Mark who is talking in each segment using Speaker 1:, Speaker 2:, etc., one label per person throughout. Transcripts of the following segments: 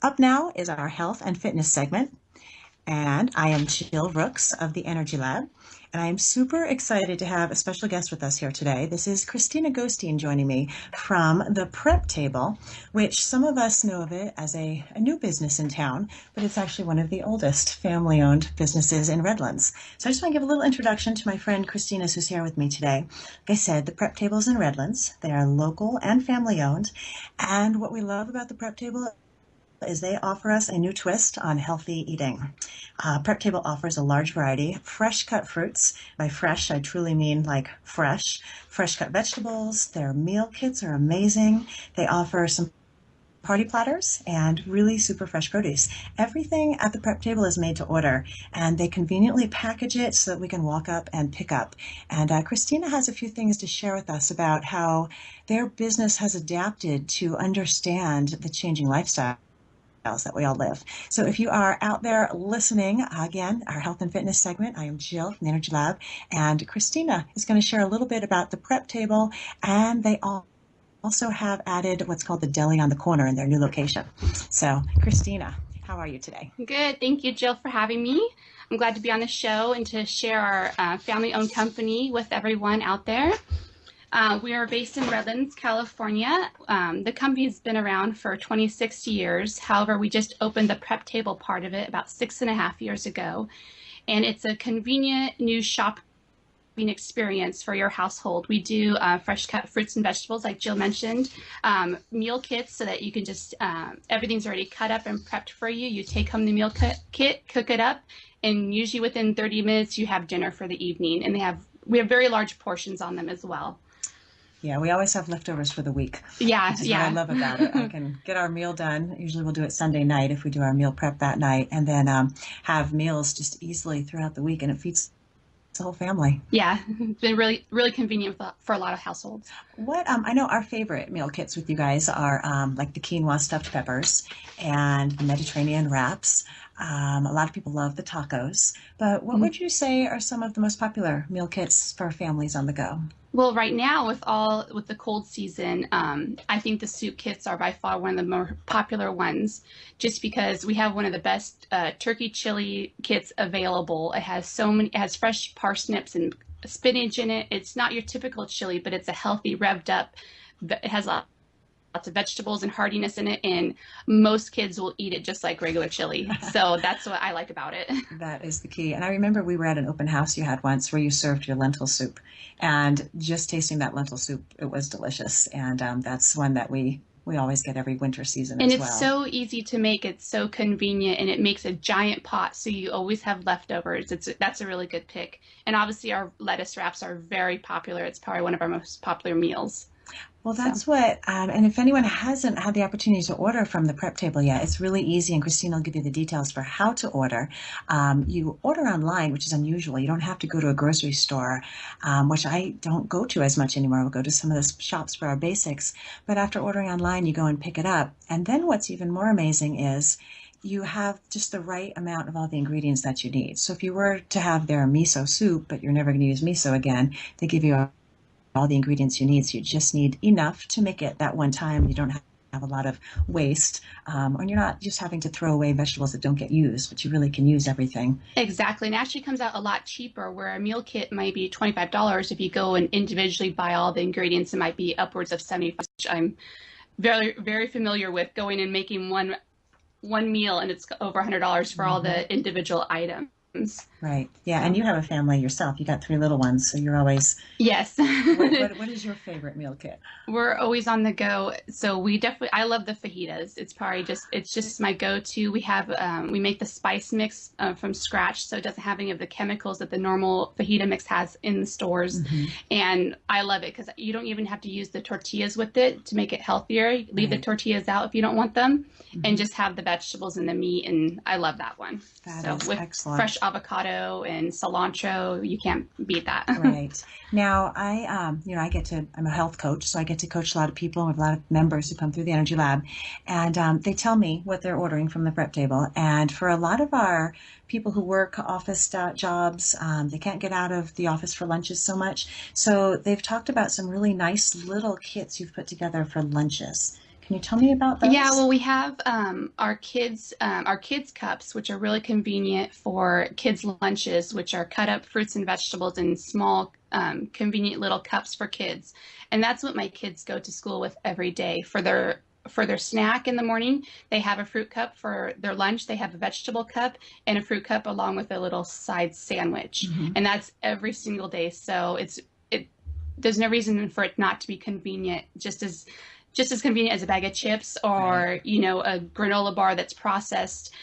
Speaker 1: Up now is our health and fitness segment, and I am Jill Rooks of the Energy Lab, and I am super excited to have a special guest with us here today. This is Christina Ghosteen joining me from the Prep Table, which some of us know of it as a new business in town, but it's actually one of the oldest family-owned businesses in Redlands. So I just want to give a little introduction to my friend Christina, who's here with me today. Like I said, the Prep Table is in Redlands. They are local and family-owned, and what we love about the Prep Table is they offer us a new twist on healthy eating. Prep Table offers a large variety of fresh cut fruits. By fresh, I truly mean like fresh cut vegetables. Their meal kits are amazing. They offer some party platters and really super fresh produce. Everything at the Prep Table is made to order, and they conveniently package it so that we can walk up and pick up. And Christina has a few things to share with us about how their business has adapted to understand the changing lifestyle that we all live. So if you are out there listening, again, our health and fitness segment, I am Jill from the Energy Lab, and Christina is going to share a little bit about the Prep Table, and they also have added what's called the deli on the corner in their new location. So Christina, how are you today?
Speaker 2: Good. Thank you, Jill, for having me. I'm glad to be on the show and to share our family-owned company with everyone out there. We are based in Redlands, California. The company has been around for 26 years. However, we just opened the Prep Table part of it about 6.5 years ago. And it's a convenient new shopping experience for your household. We do fresh cut fruits and vegetables, like Jill mentioned, meal kits so that you can just, everything's already cut up and prepped for you. You take home the meal kit, cook it up, and usually within 30 minutes you have dinner for the evening. And we have very large portions on them as well.
Speaker 1: Yeah, we always have leftovers for the week.
Speaker 2: Yeah,
Speaker 1: Which is
Speaker 2: yeah.
Speaker 1: what I love about it. I can get our meal done. Usually we'll do it Sunday night if we do our meal prep that night, and then have meals just easily throughout the week, and it feeds the whole family.
Speaker 2: Yeah, it's been really, really convenient for a lot of households.
Speaker 1: What I know our favorite meal kits with you guys are like the quinoa stuffed peppers and the Mediterranean wraps. A lot of people love the tacos, but what would you say are some of the most popular meal kits for families on the go?
Speaker 2: Well, right now with the cold season, I think the soup kits are by far one of the more popular ones, just because we have one of the best turkey chili kits available. It has fresh parsnips and spinach in it. It's not your typical chili, but it's a healthy, revved up. It has lots of vegetables and hardiness in it, and most kids will eat it just like regular chili. So that's what I like about it.
Speaker 1: That is the key. And I remember we were at an open house you had once where you served your lentil soup, and just tasting that lentil soup, it was delicious. And that's one that we always get every winter season
Speaker 2: And
Speaker 1: as well.
Speaker 2: it's so easy to make. It's so convenient, and it makes a giant pot, so you always have leftovers. That's a really good pick. And obviously our lettuce wraps are very popular. It's probably one of our most popular meals.
Speaker 1: Well, that's what, and if anyone hasn't had the opportunity to order from the Prep Table yet, it's really easy, and Christine will give you the details for how to order. You order online, which is unusual. You don't have to go to a grocery store, which I don't go to as much anymore. We'll go to some of the shops for our basics, but after ordering online, you go and pick it up. And then what's even more amazing is you have just the right amount of all the ingredients that you need. So if you were to have their miso soup, but you're never going to use miso again, they give you all the ingredients you need, so you just need enough to make it that one time. You don't have a lot of waste, and you're not just having to throw away vegetables that don't get used, but you really can use everything.
Speaker 2: Exactly. And it actually comes out a lot cheaper, where a meal kit might be $25. If you go and individually buy all the ingredients, it might be upwards of $75, which I'm very, very familiar with, going and making one meal, and it's over $100 for all the individual items.
Speaker 1: Right. Yeah. And you have a family yourself. You got 3 little ones, so you're always.
Speaker 2: Yes.
Speaker 1: What is your favorite meal kit?
Speaker 2: We're always on the go. So I love the fajitas. It's just my go-to. We make the spice mix from scratch, so it doesn't have any of the chemicals that the normal fajita mix has in the stores. And I love it because you don't even have to use the tortillas with it to make it healthier. Leave the tortillas out if you don't want them, and just have the vegetables and the meat. And I love that one.
Speaker 1: That is
Speaker 2: with
Speaker 1: excellent.
Speaker 2: Fresh avocado and cilantro, you can't beat that.
Speaker 1: Right. Now, I'm a health coach, so I get to coach a lot of people, and we have a lot of members who come through the Energy Lab, and they tell me what they're ordering from the Prep Table. And for a lot of our people who work office jobs, they can't get out of the office for lunches so much. So they've talked about some really nice little kits you've put together for lunches. Can you tell me about
Speaker 2: Yeah,
Speaker 1: those?
Speaker 2: well, we have our kids cups, which are really convenient for kids lunches, which are cut up fruits and vegetables in small, convenient little cups for kids. And that's what my kids go to school with every day for their snack in the morning. They have a fruit cup. For their lunch, they have a vegetable cup and a fruit cup along with a little side sandwich.
Speaker 1: Hmm.
Speaker 2: And that's every single day. So it there's no reason for it not to be convenient, just as convenient as a bag of chips
Speaker 1: Right.
Speaker 2: or a granola bar that's processed.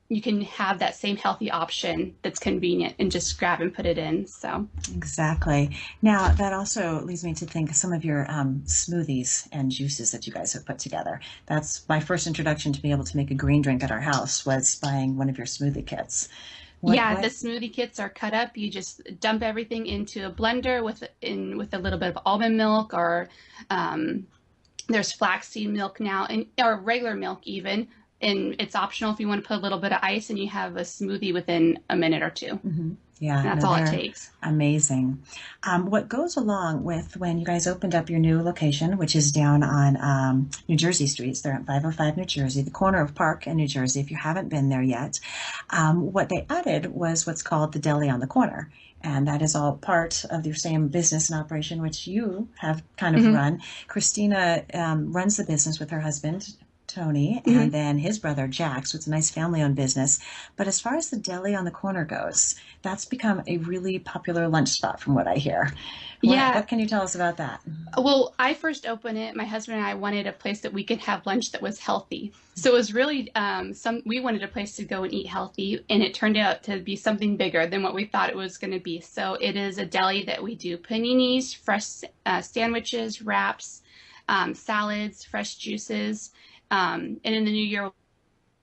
Speaker 2: You can have that same healthy option that's convenient and just grab and put it in. So
Speaker 1: Exactly. Now, that also leads me to think of some of your smoothies and juices that you guys have put together. That's my first introduction to be able to make a green drink at our house was buying one of your smoothie kits.
Speaker 2: yeah, the
Speaker 1: What?
Speaker 2: smoothie kits are cut up. You just dump everything into a blender with a little bit of almond milk, or um, there's flaxseed milk now, and or regular milk even. And it's optional if you want to put a little bit of ice, and you have a smoothie within a minute or two.
Speaker 1: Hmm. Yeah,
Speaker 2: And that's
Speaker 1: no,
Speaker 2: all it
Speaker 1: they're
Speaker 2: takes.
Speaker 1: amazing. What goes along with when you guys opened up your new location, which is down on New Jersey streets, they're at 505 New Jersey, the corner of Park and New Jersey, if you haven't been there yet, what they added was what's called the deli on the corner. And that is all part of your same business and operation, which you have kind of
Speaker 2: Hmm.
Speaker 1: run. Christina runs the business with her husband, Tony, and
Speaker 2: Hmm.
Speaker 1: then his brother Jack. So it's a nice family-owned business. But as far as the deli on the corner goes, that's become a really popular lunch spot from what I hear. What
Speaker 2: Yeah,
Speaker 1: what can you tell us about that?
Speaker 2: well, I first opened it. My husband and I wanted a place that we could have lunch that was healthy. So it was really we wanted a place to go and eat healthy, and it turned out to be something bigger than what we thought it was going to be. So it is a deli that we do paninis, fresh sandwiches, wraps, salads, fresh juices, and in the new year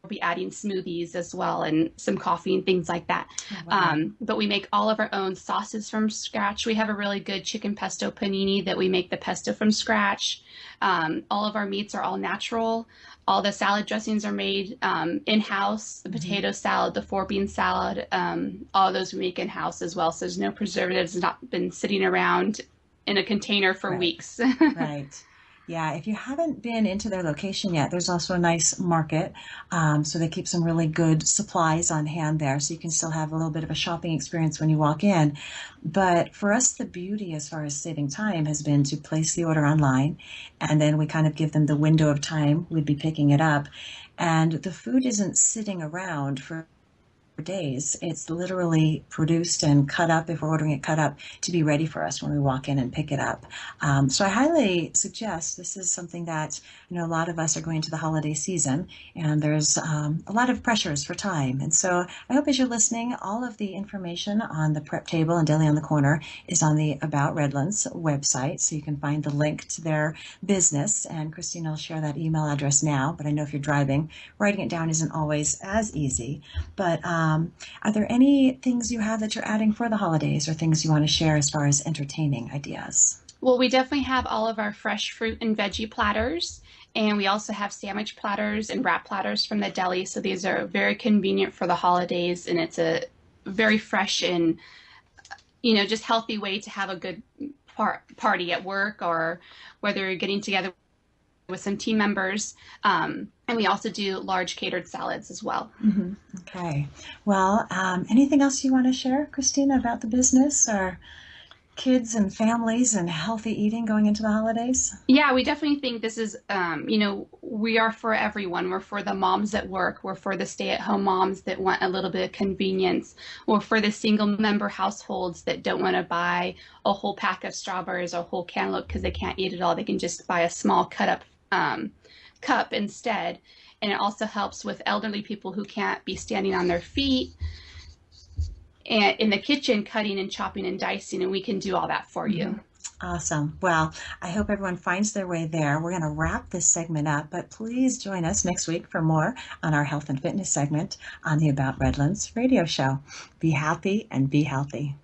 Speaker 2: we'll be adding smoothies as well and some coffee and things like that.
Speaker 1: Oh, wow.
Speaker 2: But we make all of our own sauces from scratch. We have a really good chicken pesto panini that we make the pesto from scratch. All of our meats are all natural. All the salad dressings are made in-house. The
Speaker 1: Hmm.
Speaker 2: potato salad, the four-bean salad, all of those we make in-house as well. So there's no preservatives, not been sitting around in a container for
Speaker 1: Right.
Speaker 2: weeks.
Speaker 1: Right. Yeah, if you haven't been into their location yet, there's also a nice market. So they keep some really good supplies on hand there, so you can still have a little bit of a shopping experience when you walk in. But for us, the beauty as far as saving time has been to place the order online, and then we kind of give them the window of time we'd be picking it up. And the food isn't sitting around for days. It's literally produced and cut up, if we're ordering it cut up, to be ready for us when we walk in and pick it up. So I highly suggest this is something that, a lot of us are going to the holiday season, and there's a lot of pressures for time. And so I hope as you're listening, all of the information on the prep table and deli on the corner is on the About Redlands website, so you can find the link to their business. And Christine will share that email address now, but I know if you're driving, writing it down isn't always as easy. But are there any things you have that you're adding for the holidays or things you want to share as far as entertaining ideas?
Speaker 2: Well, we definitely have all of our fresh fruit and veggie platters, and we also have sandwich platters and wrap platters from the deli. So these are very convenient for the holidays, and it's a very fresh and just healthy way to have a good party at work, or whether you're getting together with some team members. And we also do large catered salads as well.
Speaker 1: Hmm. Okay. Well, anything else you want to share, Christina, about the business or kids and families and healthy eating going into the holidays?
Speaker 2: Yeah, we definitely think this is, we are for everyone. We're for the moms at work. We're for the stay-at-home moms that want a little bit of convenience. We're for the single-member households that don't want to buy a whole pack of strawberries or a whole cantaloupe because they can't eat it all. They can just buy a small cut-up cup instead. And it also helps with elderly people who can't be standing on their feet and in the kitchen cutting and chopping and dicing, and we can do all that for
Speaker 1: Hmm.
Speaker 2: you.
Speaker 1: Awesome. Well, I hope everyone finds their way there. We're going to wrap this segment up, but please join us next week for more on our health and fitness segment on the About Redlands radio show. Be happy and be healthy.